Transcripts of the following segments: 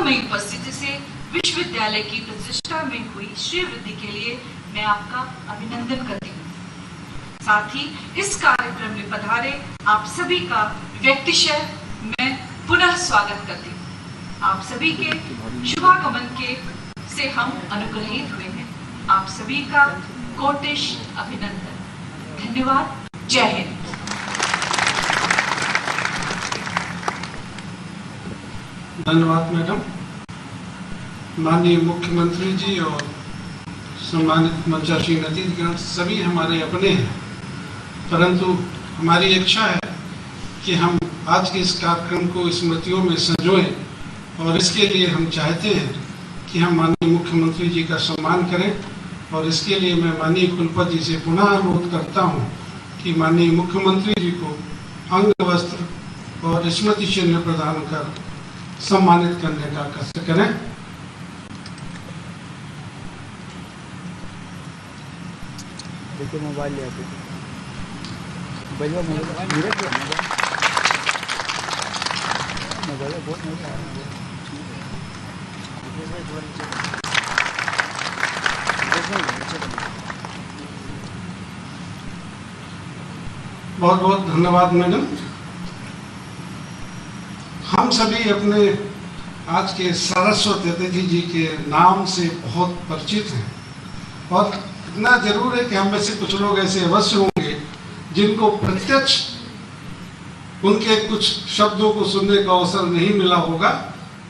गौरवमयी उपस्थिति से विश्वविद्यालय की प्रतिष्ठा में हुई श्री वृद्धि के लिए मैं आपका अभिनंदन करती हूँ। साथ ही इस कार्यक्रम में पधारे आप सभी का व्यक्तिशः मैं पुनः स्वागत करती हूँ। आप सभी के शुभागमन के से हम अनुग्रहित हुए हैं। आप सभी का कोटिश अभिनंदन। धन्यवाद। जय हिंद। धन्यवाद मैडम। माननीय मुख्यमंत्री जी और सम्मानित मंचासीन अतिथिगण सभी हमारे अपने हैं, परंतु हमारी इच्छा है कि हम आज के इस कार्यक्रम को स्मृतियों में संजोएं और इसके लिए हम चाहते हैं कि हम माननीय मुख्यमंत्री जी का सम्मान करें। और इसके लिए मैं माननीय कुलपति जी से पुनः अनुरोध करता हूं कि माननीय मुख्यमंत्री जी को अंग वस्त्र और स्मृति चिन्ह प्रदान कर सम्मानित करने का कष्ट करें। देखिए मोबाइल ले आते मोबाइल बहुत नहीं बहुत बहुत धन्यवाद मैडम। हम सभी अपने आज के सरस्वती अतिथि जी के नाम से बहुत परिचित हैं और इतना जरूर है कि हम में से कुछ लोग ऐसे अवश्य होंगे जिनको प्रत्यक्ष उनके कुछ शब्दों को सुनने का अवसर नहीं मिला होगा।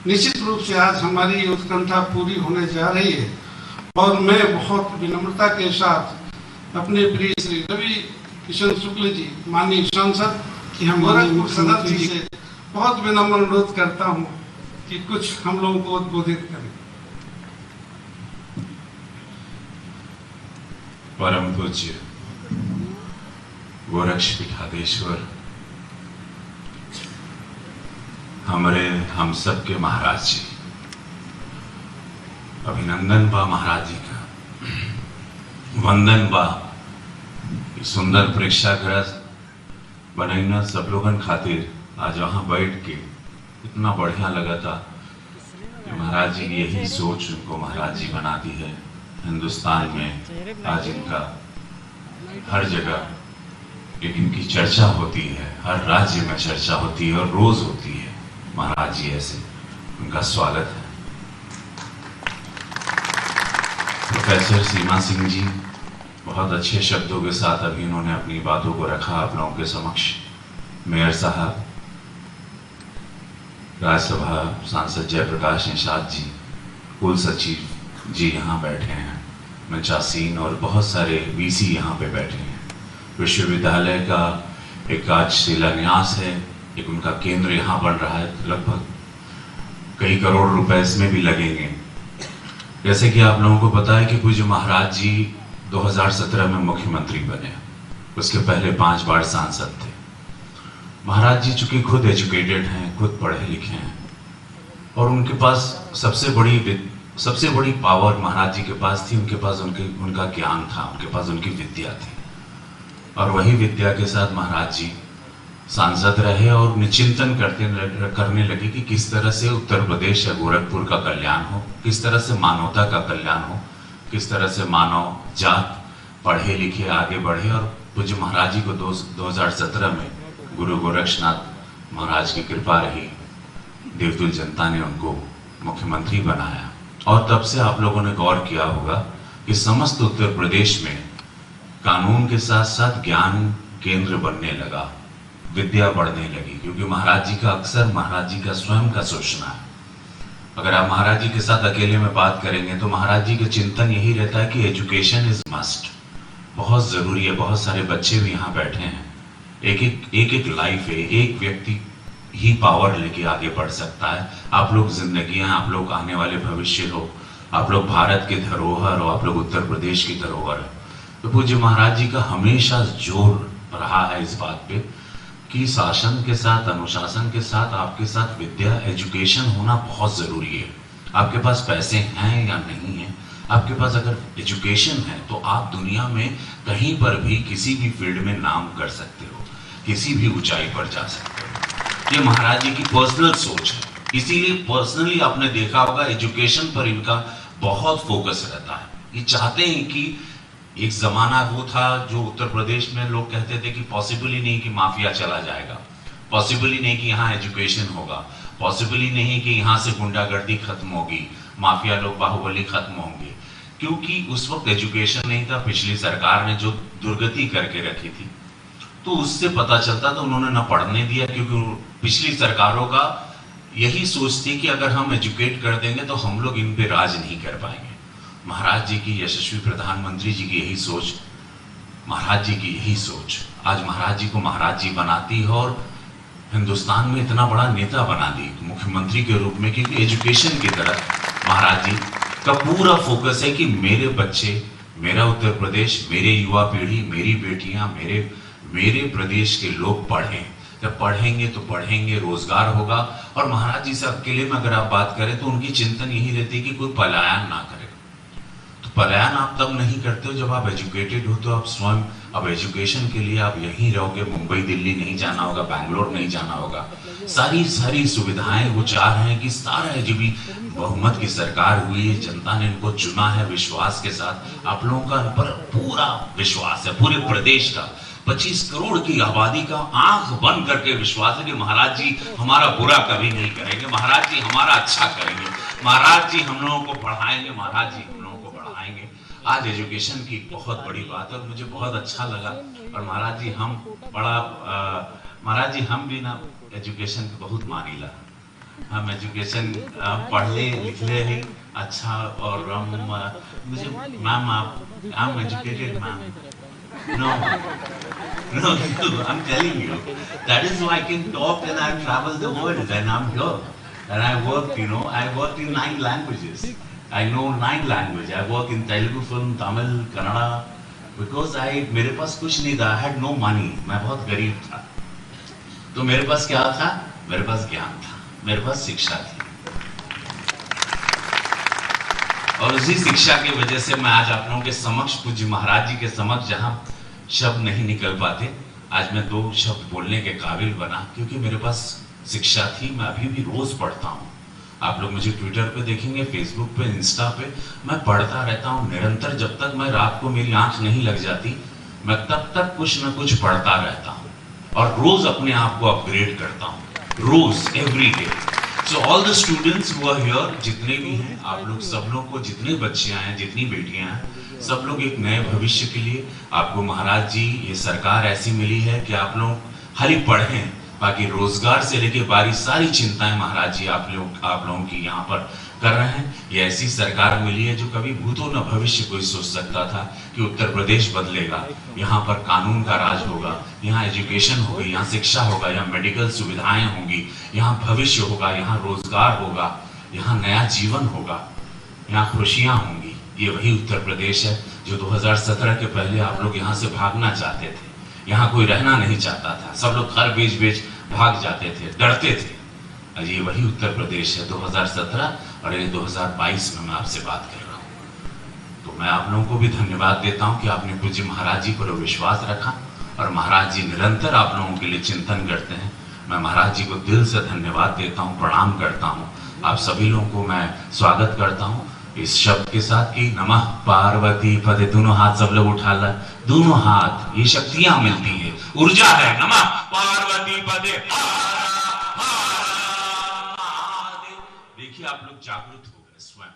निश्चित रूप से आज हमारी उत्कंठा पूरी होने जा रही है और मैं बहुत विनम्रता के साथ अपने प्रिय श्री रवि किशन शुक्ल जी माननीय सांसद की हम गोरखपुर सदर जी से बहुत विनम्र अनुरोध करता हूं कि कुछ हम लोगों को उद्बोधित करें। परम पूज्य गोरक्षपीठाधीश्वर हम सब के महाराज जी, अभिनंदन बा महाराज जी का, वंदन बा। सुंदर प्रेक्षागृह बनैना सब लोगन खातिर आज वहां बैठ के इतना बढ़िया लगा था कि महाराज जी की यही सोच उनको महाराज जी बना दी है। हिंदुस्तान में आज इनका हर जगह इनकी चर्चा होती है, हर राज्य में चर्चा होती है और रोज होती है। महाराज जी ऐसे उनका स्वागत है। प्रोफेसर सीमा सिंह जी बहुत अच्छे शब्दों के साथ अभी उन्होंने अपनी बातों को रखा आप लोगों के समक्ष। मेयर साहब, राज्यसभा सांसद जयप्रकाश निषाद जी, कुल सचिव जी यहाँ बैठे हैं, मंचासीन और बहुत सारे वीसी यहाँ पे बैठे हैं। विश्वविद्यालय का एक आज शिलान्यास है, एक उनका केंद्र यहाँ बन रहा है, लगभग कई करोड़ रुपए इसमें भी लगेंगे। जैसे कि आप लोगों को पता है कि पूज्य महाराज जी 2017 में मुख्यमंत्री बने, उसके पहले 5 बार सांसद थे। महाराज जी चूंकि खुद एजुकेटेड हैं, खुद पढ़े लिखे हैं और उनके पास सबसे बड़ी पावर महाराज जी के पास थी, उनके पास उनका ज्ञान था, उनके पास उनकी विद्या थी। और वही विद्या के साथ महाराज जी सांसद रहे और निचिंतन करने लगे कि किस तरह से उत्तर प्रदेश या गोरखपुर का कल्याण हो, किस तरह से मानवता का कल्याण हो, किस तरह से मानव जात पढ़े लिखे आगे बढ़े। और पूज्य महाराज जी को 2017 में गुरु गोरक्षनाथ महाराज की कृपा रही, देवतुल जनता ने उनको मुख्यमंत्री बनाया। और तब से आप लोगों ने गौर किया होगा कि समस्त उत्तर प्रदेश में कानून के साथ साथ ज्ञान केंद्र बनने लगा, विद्या बढ़ने लगी, क्योंकि महाराज जी का अक्सर महाराज जी का स्वयं का सोचना है। अगर आप महाराज जी के साथ अकेले में बात करेंगे तो महाराज जी का चिंतन यही रहता है कि एजुकेशन इज मस्ट, बहुत जरूरी है। बहुत सारे बच्चे भी यहाँ बैठे हैं, एक लाइफ है, एक व्यक्ति ही पावर लेके आगे बढ़ सकता है। आप लोग जिंदगियां, आप लोग आने वाले भविष्य हो, आप लोग भारत के धरोहर हो, आप लोग उत्तर प्रदेश की धरोहर हो। तो पूज्य महाराज जी का हमेशा जोर रहा है इस बात पे कि शासन के साथ, अनुशासन के साथ, आपके साथ विद्या, एजुकेशन होना बहुत जरूरी है। आपके पास पैसे हैं या नहीं है, आपके पास अगर एजुकेशन है तो आप दुनिया में कहीं पर भी किसी भी फील्ड में नाम कर सकते हो, किसी भी ऊंचाई पर जा सकते हो। ये महाराज जी की पर्सनल सोच है। इसीलिए पर्सनली आपने देखा होगा एजुकेशन पर इनका बहुत फोकस रहता है। ये चाहते हैं कि एक जमाना वो था जो उत्तर प्रदेश में लोग कहते थे कि पॉसिबल ही नहीं कि माफिया चला जाएगा, पॉसिबल ही नहीं कि यहाँ एजुकेशन होगा, पॉसिबल ही नहीं कि यहाँ से गुंडागर्दी खत्म होगी, माफिया लोग बाहुबली खत्म होंगे, क्योंकि उस वक्त एजुकेशन नहीं था। पिछली सरकार ने जो दुर्गति करके रखी थी, तो उससे पता चलता था उन्होंने ना पढ़ने दिया, क्योंकि पिछली सरकारों का यही सोच थी कि अगर हम एजुकेट कर देंगे तो हम लोग इन पे राज नहीं कर पाएंगे। महाराज जी की, यशस्वी प्रधानमंत्री जी की यही सोच, महाराज जी की यही सोच आज महाराज जी को महाराज जी बनाती है और हिंदुस्तान में इतना बड़ा नेता बना दी मुख्यमंत्री के रूप में, क्योंकि एजुकेशन की तरफ महाराज जी का पूरा फोकस है कि मेरे बच्चे, मेरा उत्तर प्रदेश, मेरे युवा पीढ़ी, मेरी बेटियां, मेरे प्रदेश के लोग पढ़ें। जब पढ़ेंगे तो पढ़ेंगे, रोजगार होगा। और महाराज जी से अकेले में अगर आप बात करें तो उनकी चिंतन यही रहती है कि कोई पलायन ना करे। तो पलायन आप तब नहीं करते हो जब आप एजुकेटेड हो, तो आप स्वयं अब एजुकेशन के लिए आप यहीं रहोगे, मुंबई दिल्ली नहीं जाना होगा, बैंगलोर नहीं जाना होगा। सारी सुविधाएं वो चाह रहे हैं कि सारा जो भी बहुमत की सरकार हुई है, जनता ने इनको चुना है विश्वास के साथ। आप लोगों का पर पूरा विश्वास है, पूरे प्रदेश का 25 करोड़ की आबादी का आंख बंद करके विश्वास है कि महाराज जी हमारा बुरा कभी नहीं करेंगे, महाराज जी हमारा अच्छा करेंगे, महाराज जी हम लोगों को पढ़ाएंगे, महाराज जी हम लोगों को बढ़ाएंगे। आज एजुकेशन की बहुत बड़ी बात है और मुझे बहुत अच्छा लगा। और महाराज जी हम महाराज जी हम भी ना एजुकेशन को बहुत मानीला, हम एजुकेशन पढ़ले लिखले ही अच्छा। और मुझे ma'am I am educated ma'am. No, I'm telling you. That is why I can talk and I travel the world and I'm here. And I worked, I worked in 9 languages. I know 9 languages. I work in Telugu film, Tamil, Kannada. Because मेरे पास कुछ नहीं था. I had no money. मैं बहुत गरीब था. तो मेरे पास क्या था? मेरे पास ज्ञान था. मेरे पास शिक्षा थी. और उसी शिक्षा की वजह से मैं आज आप लोगों के समक्ष, पूज्य महाराज जी के समक्ष, जहां शब्द नहीं निकल पाते, आज मैं 2 शब्द बोलने के काबिल बना, क्योंकि मेरे पास शिक्षा थी। मैं अभी भी रोज पढ़ता हूँ। आप लोग मुझे ट्विटर पे देखेंगे, फेसबुक पे, इंस्टा पे, मैं पढ़ता रहता हूँ निरंतर। जब तक मैं रात को मेरी आंख नहीं लग जाती, मैं तब तक कुछ न कुछ पढ़ता रहता हूँ और रोज अपने आप को अपग्रेड करता हूँ, रोज, every day. So all the students who are here, जितने भी हैं, आप लोग सब लोग को, जितने बच्चे हैं, जितनी बेटियां हैं, सब लोग एक नए भविष्य के लिए, आपको महाराज जी ये सरकार ऐसी मिली है कि आप लोग खाली पढ़ें, बाकी रोजगार से लेके बारी सारी चिंताएं महाराज जी आप लोगों की यहाँ पर कर रहे हैं। ये ऐसी सरकार मिली है जो कभी भूतो न भविष्य कोई सोच सकता था कि उत्तर प्रदेश बदलेगा, यहाँ पर कानून का राज होगा, यहाँ एजुकेशन होगी, यहाँ शिक्षा होगा, यहाँ मेडिकल सुविधाएं होंगी, यहाँ भविष्य होगा, यहाँ रोजगार होगा, यहाँ नया जीवन होगा, यहाँ खुशियां होंगी। ये वही उत्तर प्रदेश है जो 2017 के पहले आप लोग यहाँ से भागना चाहते थे, यहाँ कोई रहना नहीं चाहता था, सब लोग घर बेच भाग जाते थे, डरते थे। ये वही उत्तर प्रदेश है 2017 और ये 2022 में मैं आपसे बात कर रहा हूँ। तो मैं आप लोगों को भी धन्यवाद देता हूँ कि आपने पूज्य महाराज जी पर विश्वास रखा और महाराज जी निरंतर आप लोगों के लिए चिंतन करते हैं। मैं महाराज जी को दिल से धन्यवाद देता हूँ, प्रणाम करता हूँ। आप सभी लोगों को मैं स्वागत करता हूँ इस शब्द के साथ कि नमः पार्वती पदे। दोनों हाथ सब लोग उठा ला, दोनों हाथ, ये शक्तियां मिलती है, ऊर्जा है। नमः पार्वती पदे। देखिए आप लोग जागृत हो गए स्वयं।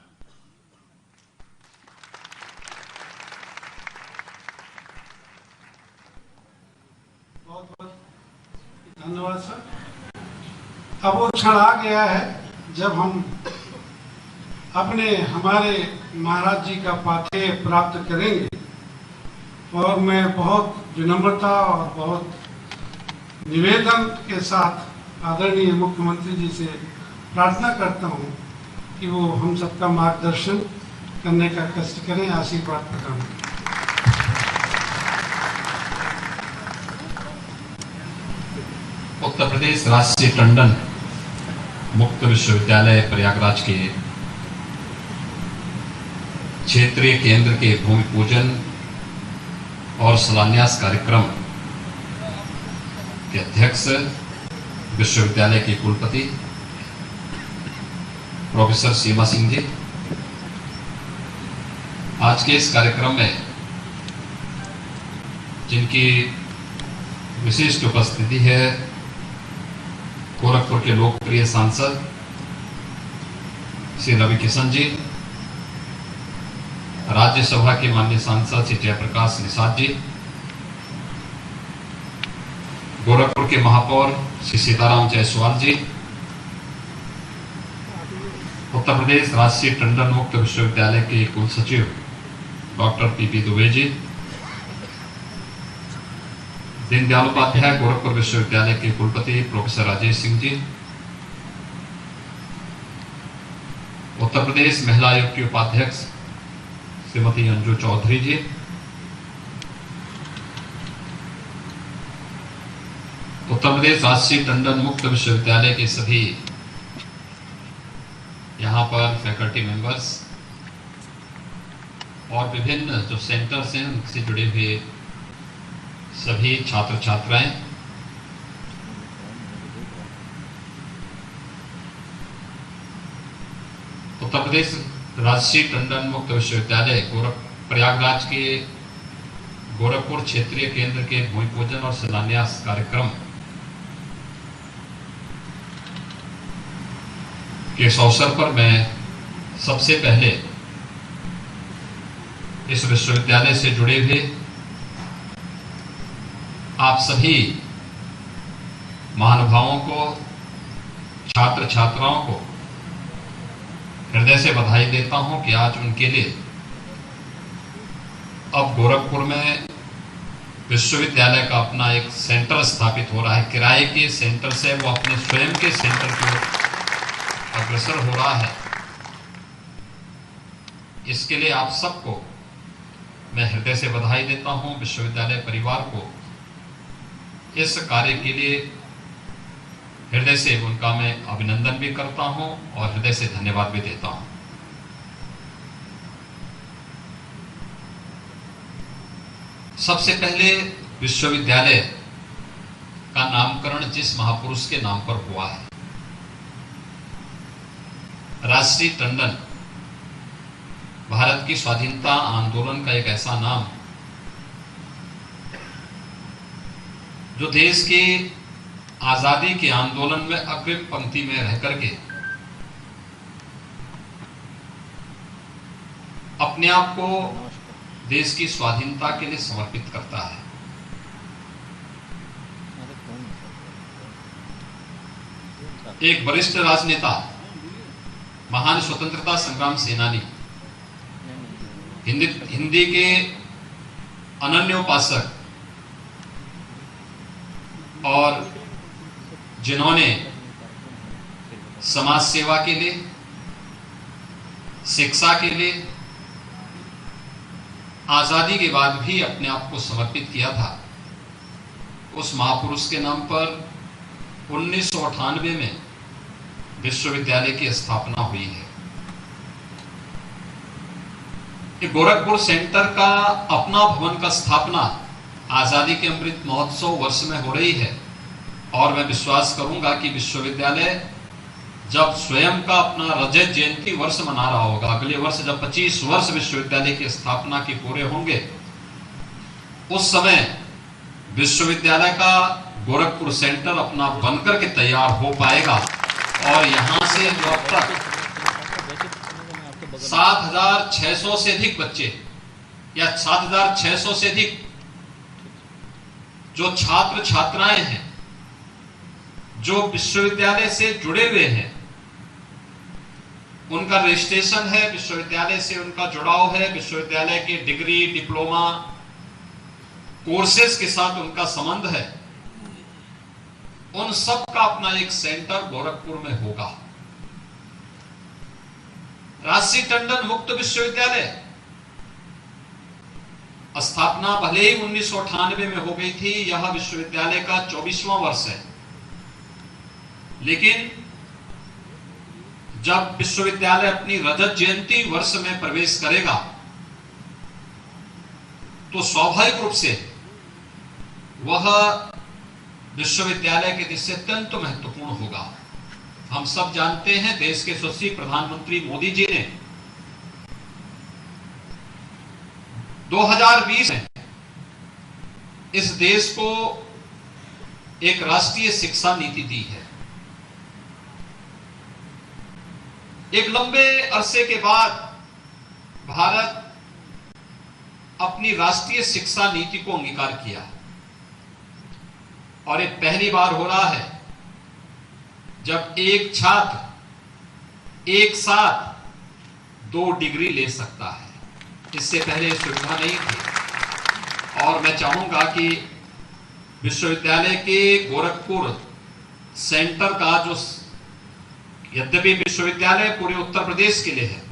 बहुत बहुत धन्यवाद सर। अब वो क्षण आ गया है जब हम हमारे महाराज जी का पाथेय प्राप्त करेंगे। और मैं बहुत विनम्रता और बहुत निवेदन के साथ आदरणीय मुख्यमंत्री जी से प्रार्थना करता हूं कि वो हम सबका मार्गदर्शन करने का कष्ट करें, आशीर्वाद प्रदान करें। उत्तर प्रदेश राज्य से टंडन मुक्त विश्वविद्यालय प्रयागराज के क्षेत्रीय केंद्र के भूमि पूजन और शिलान्यास कार्यक्रम के अध्यक्ष, विश्वविद्यालय के कुलपति प्रोफेसर सीमा सिंह जी, आज के इस कार्यक्रम में जिनकी विशिष्ट उपस्थिति है, गोरखपुर के लोकप्रिय सांसद श्री रवि किशन जी, राज्यसभा के माननीय सांसद श्री जयप्रकाश निषाद जी, गोरखपुर के महापौर श्री सीताराम जायसवाल जी, उत्तर प्रदेश राष्ट्रीय टंडन मुक्त विश्वविद्यालय के कुल सचिव डॉक्टर पीपी दुबे जी, दीनदयाल उपाध्याय गोरखपुर विश्वविद्यालय के कुलपति प्रोफेसर राजेश सिंह जी, उत्तर प्रदेश महिला आयोग की उपाध्यक्ष श्रीमती अंजू चौधरी जी, उत्तर प्रदेश राष्ट्रीय टंडन मुक्त विश्वविद्यालय के सभी यहाँ पर फैकल्टी मेंबर्स और विभिन्न जो सेंटर्स हैं उनसे जुड़े हुए सभी छात्र छात्राएं, उत्तर प्रदेश राष्ट्रीय टंडन मुक्त विश्वविद्यालय प्रयागराज के गोरखपुर क्षेत्रीय केंद्र के भूमि पूजन और शिलान्यास कार्यक्रम के इस अवसर पर मैं सबसे पहले इस विश्वविद्यालय से जुड़े हुए आप सभी महानुभावों को, छात्र छात्राओं को हृदय से बधाई देता हूं कि आज उनके लिए अब गोरखपुर में विश्वविद्यालय का अपना एक सेंटर स्थापित हो रहा है। किराए के सेंटर से वो अपने स्वयं के सेंटर की ओर अग्रसर हो रहा है। इसके लिए आप सबको मैं हृदय से बधाई देता हूं। विश्वविद्यालय परिवार को इस कार्य के लिए हृदय से उनका मैं अभिनंदन भी करता हूं और हृदय से धन्यवाद भी देता हूं। सबसे पहले विश्वविद्यालय का नामकरण जिस महापुरुष के नाम पर हुआ है, राष्ट्रीय टंडन, भारत की स्वाधीनता आंदोलन का एक ऐसा नाम जो देश के आजादी के आंदोलन में अग्रिम पंक्ति में रह करके अपने आप को देश की स्वाधीनता के लिए समर्पित करता है। एक वरिष्ठ राजनेता, महान स्वतंत्रता संग्राम सेनानी, हिंदी के अनन्य उपासक और जिन्होंने समाज सेवा के लिए, शिक्षा के लिए, आजादी के बाद भी अपने आप को समर्पित किया था, उस महापुरुष के नाम पर 1998 में विश्वविद्यालय की स्थापना हुई है। ये गोरखपुर सेंटर का अपना भवन का स्थापना आजादी के अमृत महोत्सव वर्ष में हो रही है और मैं विश्वास करूंगा कि विश्वविद्यालय जब स्वयं का अपना रजत जयंती वर्ष मना रहा होगा, अगले वर्ष जब 25 वर्ष विश्वविद्यालय की स्थापना के पूरे होंगे, उस समय विश्वविद्यालय का गोरखपुर सेंटर अपना बनकर के तैयार हो पाएगा और यहां से जो अब तक 7,600 से अधिक बच्चे या 7,600 से अधिक जो छात्र छात्राएं हैं जो विश्वविद्यालय से जुड़े हुए हैं, उनका रजिस्ट्रेशन है, विश्वविद्यालय से उनका जुड़ाव है, विश्वविद्यालय के डिग्री, डिप्लोमा कोर्सेज के साथ उनका संबंध है, उन सब का अपना एक सेंटर गोरखपुर में होगा। राष्ट्रीय टंडन मुक्त विश्वविद्यालय स्थापना भले ही 1998 में हो गई थी, यह विश्वविद्यालय का 24वां वर्ष है, लेकिन जब विश्वविद्यालय अपनी रजत जयंती वर्ष में प्रवेश करेगा तो स्वाभाविक रूप से वह विश्वविद्यालय के दृष्टि से अत्यंत महत्वपूर्ण होगा। हम सब जानते हैं देश के यशस्वी प्रधानमंत्री मोदी जी ने 2020 में इस देश को एक राष्ट्रीय शिक्षा नीति दी है। एक लंबे अरसे के बाद भारत अपनी राष्ट्रीय शिक्षा नीति को अंगीकार किया और ये पहली बार हो रहा है जब एक छात्र एक साथ 2 डिग्री ले सकता है। इससे पहले सुविधा नहीं थी और मैं चाहूंगा कि विश्वविद्यालय के गोरखपुर सेंटर का जो, यद्यपि विश्वविद्यालय पूरे उत्तर प्रदेश के लिए है,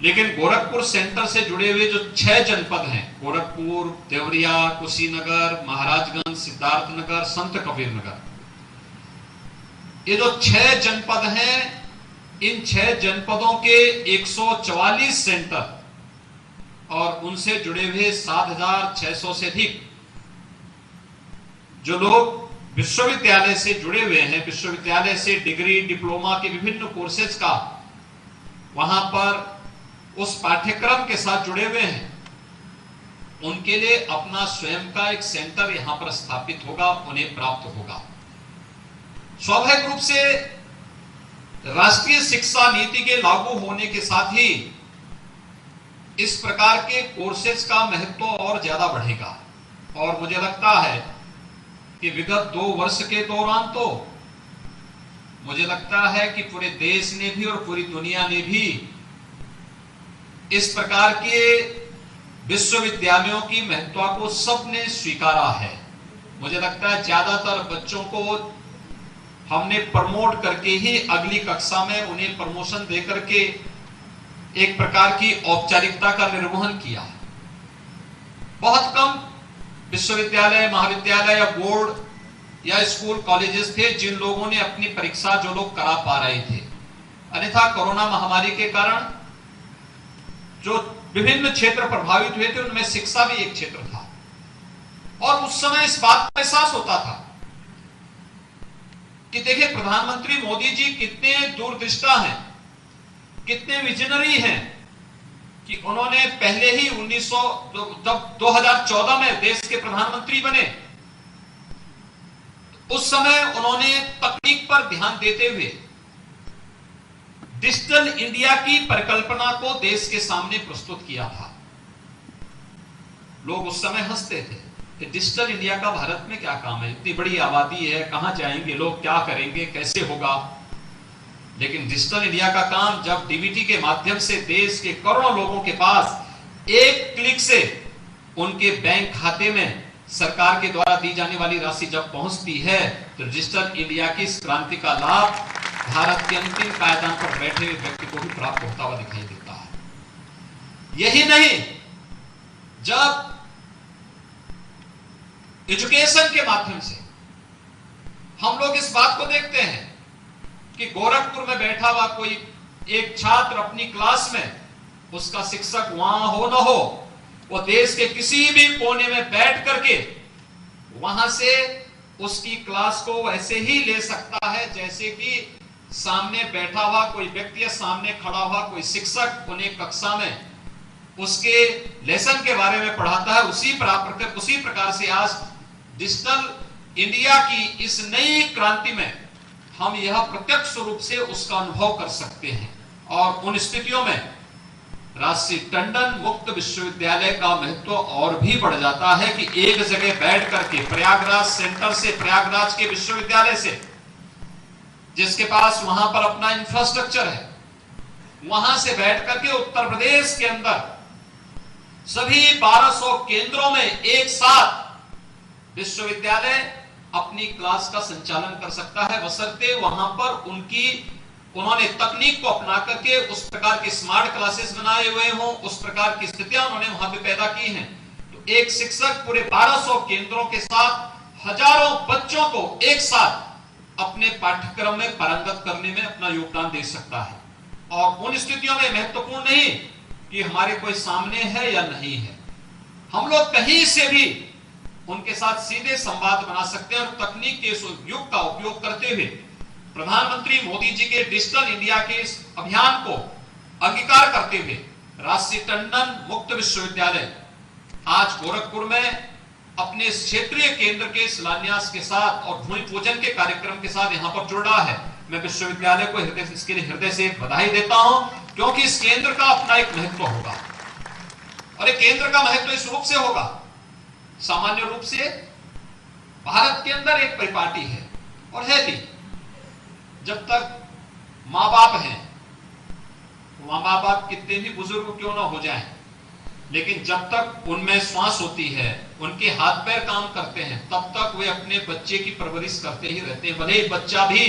लेकिन गोरखपुर सेंटर से जुड़े हुए जो 6 जनपद हैं, गोरखपुर, देवरिया, कुशीनगर, महाराजगंज, सिद्धार्थनगर, संत कबीर नगर, ये जो 6 जनपद हैं, इन 6 जनपदों के 144 सेंटर और उनसे जुड़े हुए 7,600 से अधिक जो लोग विश्वविद्यालय से जुड़े हुए हैं, विश्वविद्यालय से डिग्री, डिप्लोमा के विभिन्न कोर्सेज का वहां पर उस पाठ्यक्रम के साथ जुड़े हुए हैं, उनके लिए अपना स्वयं का एक सेंटर यहां पर स्थापित होगा, उन्हें प्राप्त होगा। स्वाभाविक रूप से राष्ट्रीय शिक्षा नीति के लागू होने के साथ ही इस प्रकार के कोर्सेज का महत्व और ज्यादा बढ़ेगा और मुझे लगता है कि विगत 2 वर्ष के दौरान तो मुझे लगता है कि पूरे देश ने भी और पूरी दुनिया ने भी इस प्रकार के विश्वविद्यालयों की महत्ता को सबने स्वीकारा है। मुझे लगता है ज्यादातर बच्चों को हमने प्रमोट करके ही अगली कक्षा में उन्हें प्रमोशन देकर के एक प्रकार की औपचारिकता का निर्वहन किया। बहुत कम विश्वविद्यालय, महाविद्यालय या बोर्ड या स्कूल कॉलेजेस थे जिन लोगों ने अपनी परीक्षा जो लोग करा पा रहे थे, अन्यथा कोरोना महामारी के कारण जो विभिन्न क्षेत्र प्रभावित हुए थे उनमें शिक्षा भी एक क्षेत्र था और उस समय इस बात का एहसास होता था कि देखिए प्रधानमंत्री मोदी जी कितने दूरदृष्टा हैं, कितने विजनरी हैं कि उन्होंने पहले ही 2014 में देश के प्रधानमंत्री बने, उस समय उन्होंने तकनीक पर ध्यान देते हुए डिजिटल इंडिया की परिकल्पना को देश के सामने प्रस्तुत किया था। लोग उस समय हंसते थे कि डिजिटल इंडिया का भारत में क्या काम है, इतनी बड़ी आबादी है, कहां जाएंगे लोग, क्या करेंगे, कैसे होगा। लेकिन डिजिटल इंडिया का काम जब डीबीटी के माध्यम से देश के करोड़ों लोगों के पास एक क्लिक से उनके बैंक खाते में सरकार के द्वारा दी जाने वाली राशि जब पहुंचती है तो डिजिटल इंडिया की इस क्रांति का लाभ भारत के अंतिम पायदान पर बैठे हुए व्यक्ति को भी प्राप्त होता हुआ दिखाई देता है। यही नहीं, जब एजुकेशन के माध्यम से हम लोग इस बात को देखते हैं कि गोरखपुर में बैठा हुआ कोई एक छात्र अपनी क्लास में, उसका शिक्षक वहां हो न हो, वो देश के किसी भी कोने में बैठ करके वहां से उसकी क्लास को वैसे ही ले सकता है जैसे कि सामने बैठा हुआ कोई व्यक्ति या सामने खड़ा हुआ कोई शिक्षक उन्हें कक्षा में उसके लेसन के बारे में पढ़ाता है। उसी प्रकार से आज डिजिटल इंडिया की इस नई क्रांति में हम यह प्रत्यक्ष रूप से उसका अनुभव कर सकते हैं और उन स्थितियों में राजश्री टंडन मुक्त विश्वविद्यालय का महत्व और भी बढ़ जाता है कि एक जगह बैठ करके प्रयागराज सेंटर से, प्रयागराज के विश्वविद्यालय से, जिसके पास वहां पर अपना इंफ्रास्ट्रक्चर है, वहां से बैठ करके उत्तर प्रदेश के अंदर सभी 1200 केंद्रों में एक साथ विश्वविद्यालय अपनी क्लास का संचालन कर सकता है, बशर्ते वहां पर उन्होंने तकनीक को अपना करके उस प्रकार के स्मार्ट क्लासेस बनाए हुए हों, उस प्रकार की स्थितियां उन्होंने वहां पे पैदा की हैं। तो एक शिक्षक पूरे 1200 केंद्रों के साथ हजारों बच्चों को एक साथ अपने पाठ्यक्रम में पारंगत करने में अपना योगदान दे सकता है। और उन स्थितियों में महत्वपूर्ण नहीं कि हमारे कोई सामने है या नहीं है, हम लोग कहीं से भी उनके साथ सीधे संवाद बना सकते हैं और तकनीक के इस युग का उपयोग करते हुए प्रधानमंत्री मोदी जी के डिजिटल इंडिया के इस अभियान को अंगीकार करते हुए राजसी टंडन मुक्त विश्वविद्यालय आज गोरखपुर में अपने क्षेत्रीय केंद्र के शिलान्यास के साथ और भूमि पूजन के कार्यक्रम के साथ यहां पर जुड़ रहा है। मैं विश्वविद्यालय को इसके लिए हृदय से बधाई देता हूं, क्योंकि इस केंद्र का अपना एक महत्व होगा और एक केंद्र का महत्व इस रूप से होगा, सामान्य रूप से भारत के अंदर एक परिपाटी है और है भी, जब तक मां बाप हैं, मां बाप कितने भी बुजुर्ग क्यों ना हो जाएं, लेकिन जब तक उनमें श्वास होती है, उनके हाथ पैर काम करते हैं, तब तक वे अपने बच्चे की परवरिश करते ही रहते हैं। भले ही बच्चा भी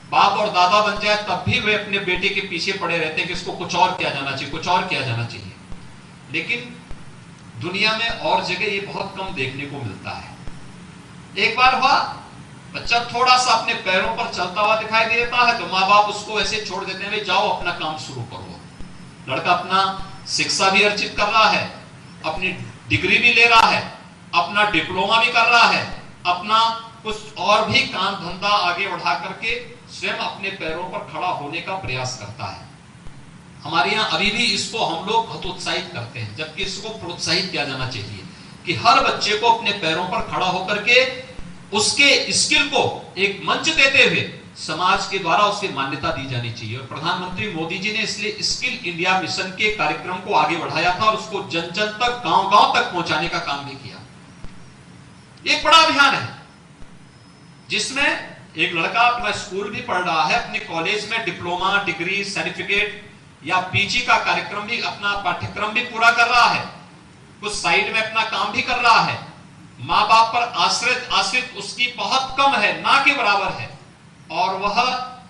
बाप और दादा बन जाए, तब भी वे अपने बेटे के पीछे पड़े रहते हैं कि इसको कुछ और किया जाना चाहिए, कुछ और किया जाना चाहिए। लेकिन दुनिया में और जगह ये बहुत कम देखने को मिलता है। एक बार हुआ, बच्चा थोड़ा सा अपने पैरों पर चलता हुआ दिखाई देता है तो माँ बाप उसको ऐसे छोड़ देते हैं, जाओ अपना काम शुरू करो। लड़का अपना शिक्षा भी अर्जित कर रहा है, अपनी डिग्री भी ले रहा है, अपना डिप्लोमा भी कर रहा है, अपना कुछ और भी काम धंधा आगे बढ़ा करके स्वयं अपने पैरों पर खड़ा होने का प्रयास करता है। हमारे यहाँ अभी भी इसको हम लोग हतोत्साहित करते हैं, जबकि इसको प्रोत्साहित किया जाना चाहिए कि हर बच्चे को अपने पैरों पर खड़ा होकर के उसके स्किल को एक मंच देते हुए समाज के द्वारा उसे मान्यता दी जानी चाहिए। और प्रधानमंत्री मोदी जी ने इसलिए स्किल इंडिया मिशन के कार्यक्रम को आगे बढ़ाया था और उसको जन जन तक, गांव गांव तक पहुंचाने का काम भी किया। एक बड़ा अभियान है जिसमें एक लड़का अपना स्कूल भी पढ़ रहा है, अपने कॉलेज में डिप्लोमा, डिग्री, सर्टिफिकेट या पीजी का कार्यक्रम भी, अपना पाठ्यक्रम भी पूरा कर रहा है, कुछ साइड में अपना काम भी कर रहा है। माँ बाप पर आश्रित उसकी बहुत कम है, ना के बराबर है, और वह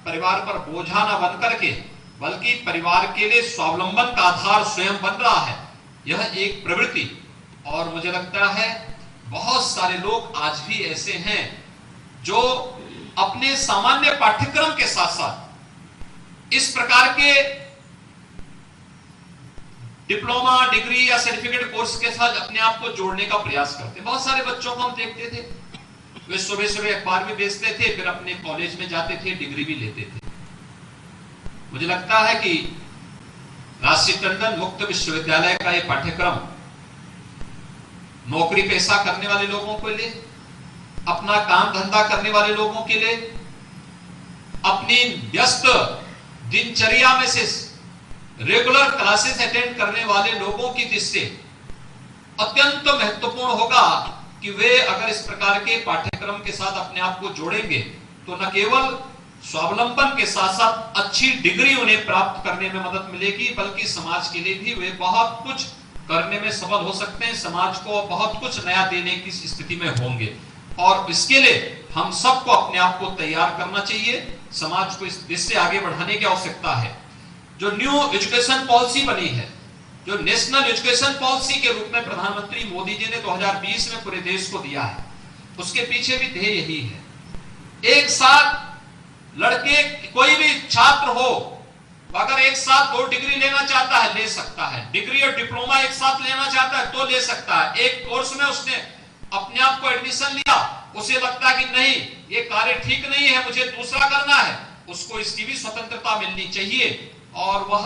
परिवार पर बोझा न बन करके बल्कि परिवार के लिए स्वावलंबन का आधार स्वयं बन रहा है। यह एक प्रवृत्ति, और मुझे लगता है बहुत सारे लोग आज भी ऐसे हैं जो अपने सामान्य पाठ्यक्रम के साथ साथ इस प्रकार के डिप्लोमा, डिग्री या सर्टिफिकेट कोर्स के साथ अपने आप को जोड़ने का प्रयास करते हैं। बहुत सारे बच्चों को हम देखते थे, वे सुबह सुबह अखबार भी बेचते थे, फिर अपने कॉलेज में जाते थे, डिग्री भी लेते थे। मुझे लगता है कि राजसी टंडन मुक्त विश्वविद्यालय का यह पाठ्यक्रम नौकरी पेशा करने वाले लोगों के लिए, अपना काम धंधा करने वाले लोगों के लिए, अपनी व्यस्त दिनचर्या में से रेगुलर क्लासेस अटेंड करने वाले लोगों की दृष्टि से अत्यंत महत्वपूर्ण होगा कि वे अगर इस प्रकार के पाठ्यक्रम के साथ अपने आप को जोड़ेंगे तो न केवल स्वावलंबन के साथ साथ अच्छी डिग्री उन्हें प्राप्त करने में मदद मिलेगी, बल्कि समाज के लिए भी वे बहुत कुछ करने में सफल हो सकते हैं, समाज को बहुत कुछ नया देने की स्थिति में होंगे। और इसके लिए हम सबको अपने आप को तैयार करना चाहिए, समाज को इस दिशा से आगे बढ़ाने की आवश्यकता है। जो न्यू एजुकेशन पॉलिसी बनी है, जो नेशनल एजुकेशन पॉलिसी के रूप में प्रधानमंत्री मोदी जी ने 2020 में पूरे देश को दिया है, उसके पीछे भी ध्येय यही है। एक साथ लड़के, कोई भी छात्र हो, अगर एक साथ 2 डिग्री लेना चाहता है ले सकता है, डिग्री और डिप्लोमा एक साथ लेना चाहता है तो ले सकता है। एक कोर्स में उसने अपने आप को एडमिशन लिया, उसे लगता है कि नहीं ये कार्य ठीक नहीं है, मुझे दूसरा करना है, उसको इसकी भी स्वतंत्रता मिलनी चाहिए और वह